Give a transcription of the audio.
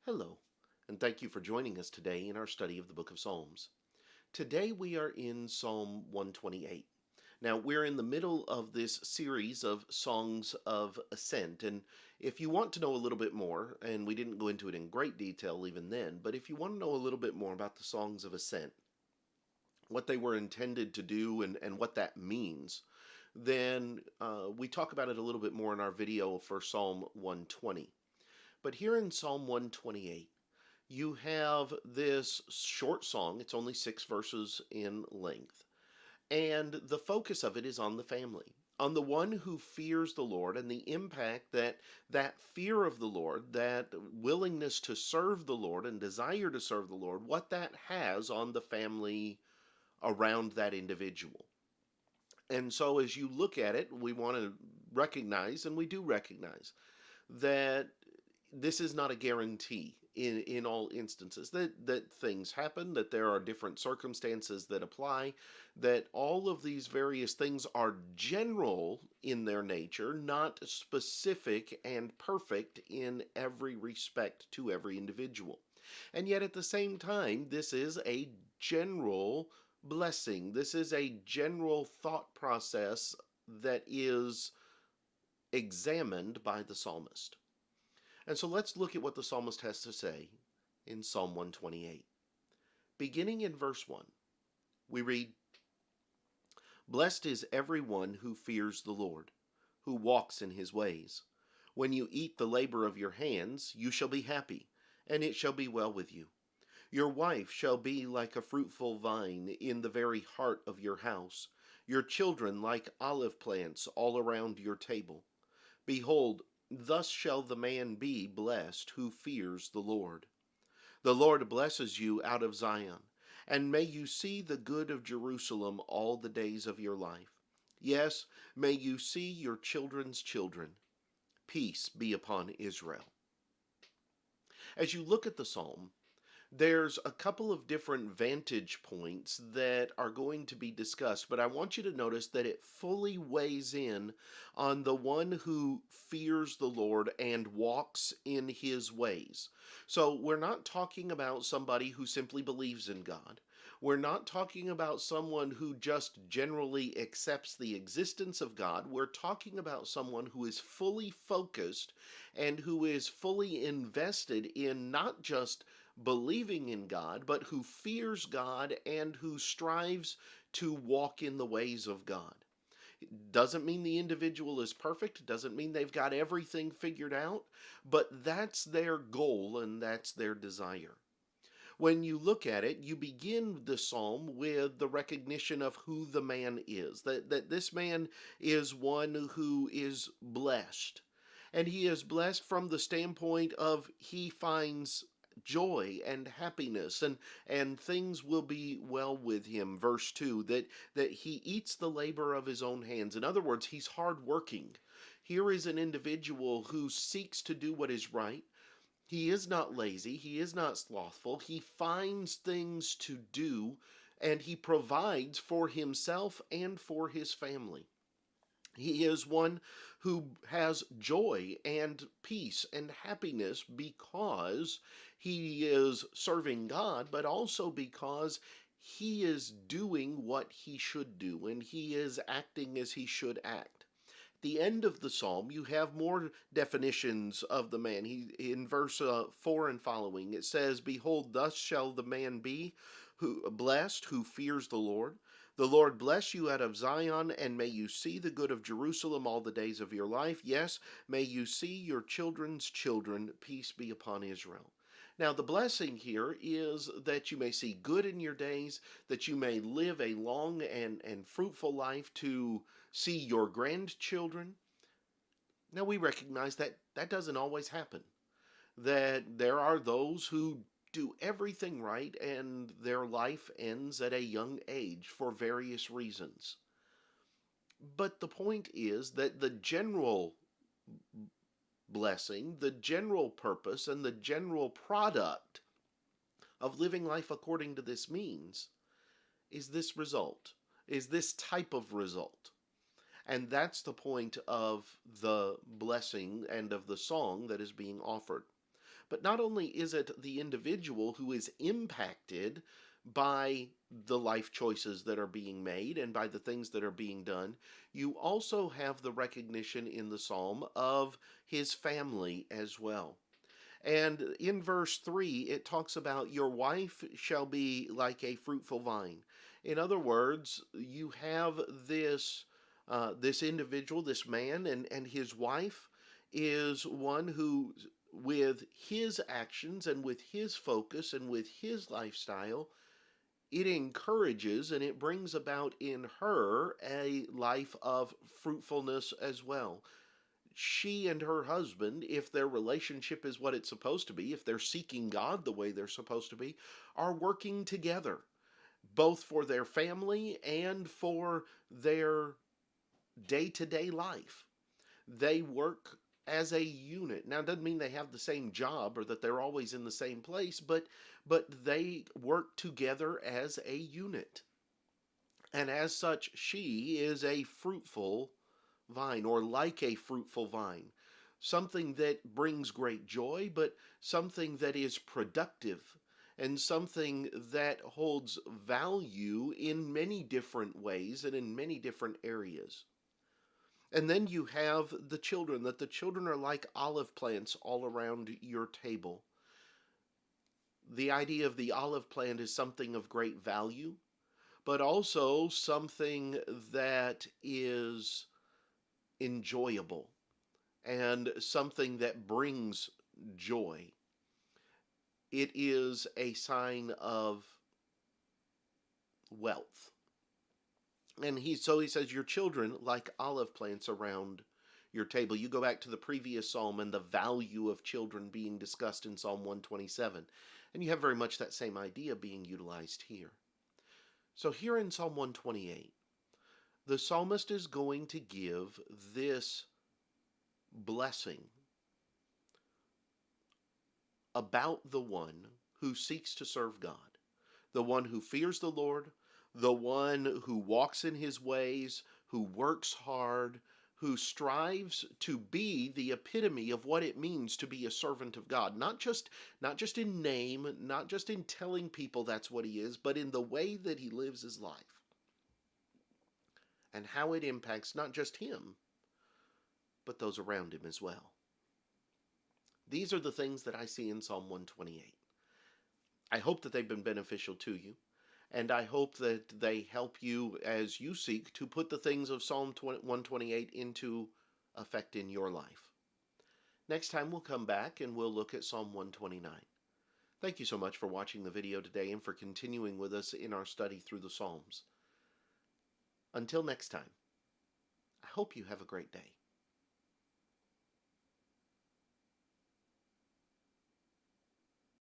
Hello, and thank you for joining us today in our study of the book of Psalms. Today we are in Psalm 128. Now, we're in the middle of this series of songs of ascent, and if you want to know a little bit more, and we didn't go into it in great detail even then, but if you want to know a little bit more about the songs of ascent, what they were intended to do, and what that means, then we talk about it a little bit more in our video for Psalm 120. But here in Psalm 128, you have this short song. It's only 6 verses in length. And the focus of it is on the family, on the one who fears the Lord and the impact that that fear of the Lord, that willingness to serve the Lord and desire to serve the Lord, what that has on the family around that individual. And so as you look at it, we want to recognize, and we do recognize, that this is not a guarantee in all instances that things happen, that there are different circumstances that apply, that all of these various things are general in their nature, not specific and perfect in every respect to every individual. And yet at the same time, this is a general blessing. This is a general thought process that is examined by the psalmist. And so let's look at what the psalmist has to say in Psalm 128. Beginning in verse 1, we read, "Blessed is everyone who fears the Lord, who walks in his ways. When you eat the labor of your hands, you shall be happy, and it shall be well with you. Your wife shall be like a fruitful vine in the very heart of your house, your children like olive plants all around your table. Behold, thus shall the man be blessed who fears the Lord. The Lord blesses you out of Zion, and may you see the good of Jerusalem all the days of your life. Yes, may you see your children's children. Peace be upon Israel." As you look at the psalm, there's a couple of different vantage points that are going to be discussed, but I want you to notice that it fully weighs in on the one who fears the Lord and walks in his ways. So we're not talking about somebody who simply believes in God. We're not talking about someone who just generally accepts the existence of God. We're talking about someone who is fully focused and who is fully invested in not just believing in God, but who fears God and who strives to walk in the ways of God. It doesn't mean the individual is perfect, doesn't mean they've got everything figured out, but that's their goal and that's their desire. When you look at it, you begin the psalm with the recognition of who the man is, that this man is one who is blessed. And he is blessed from the standpoint of he finds joy and happiness, and things will be well with him. Verse 2, that he eats the labor of his own hands. In other words, he's hardworking. Here is an individual who seeks to do what is right. He is not lazy, he is not slothful. He finds things to do, and he provides for himself and for his family. He is one who has joy and peace and happiness because he is serving God, but also because he is doing what he should do and he is acting as he should act. The end of the psalm, you have more definitions of the man. He in verse 4 and following, it says, "Behold, thus shall the man be who blessed who fears the Lord. The Lord bless you out of Zion, and may you see the good of Jerusalem all the days of your life. Yes, may you see your children's children. Peace be upon Israel." Now, the blessing here is that you may see good in your days, that you may live a long and fruitful life to see your grandchildren. Now, we recognize that that doesn't always happen, that there are those who do everything right and their life ends at a young age for various reasons. But the point is that the general blessing, the general purpose, and the general product of living life according to this means is this result, is this type of result. And that's the point of the blessing and of the song that is being offered. But not only is it the individual who is impacted by the life choices that are being made and by the things that are being done, you also have the recognition in the psalm of his family as well. And in verse 3, it talks about your wife shall be like a fruitful vine. In other words, you have this individual, this man, and his wife is one who, with his actions and with his focus and with his lifestyle, it encourages and it brings about in her a life of fruitfulness as well. She and her husband, if their relationship is what it's supposed to be, if they're seeking God the way they're supposed to be, are working together, both for their family and for their day to day life. They work as a unit. Now, it doesn't mean they have the same job or that they're always in the same place, but they work together as a unit. And as such, she is a fruitful vine, or like a fruitful vine. Something that brings great joy, but something that is productive and something that holds value in many different ways and in many different areas. And then you have the children, that the children are like olive plants all around your table. The idea of the olive plant is something of great value, but also something that is enjoyable and something that brings joy. It is a sign of wealth. And he says, your children like olive plants around your table. You go back to the previous psalm and the value of children being discussed in Psalm 127, and you have very much that same idea being utilized here. So here in Psalm 128, the psalmist is going to give this blessing about the one who seeks to serve God, the one who fears the Lord, the one who walks in his ways, who works hard, who strives to be the epitome of what it means to be a servant of God, not just in name, not just in telling people that's what he is, but in the way that he lives his life and how it impacts not just him, but those around him as well. These are the things that I see in Psalm 128. I hope that they've been beneficial to you, and I hope that they help you as you seek to put the things of Psalm 128 into effect in your life. Next time we'll come back and we'll look at Psalm 129. Thank you so much for watching the video today and for continuing with us in our study through the Psalms. Until next time, I hope you have a great day.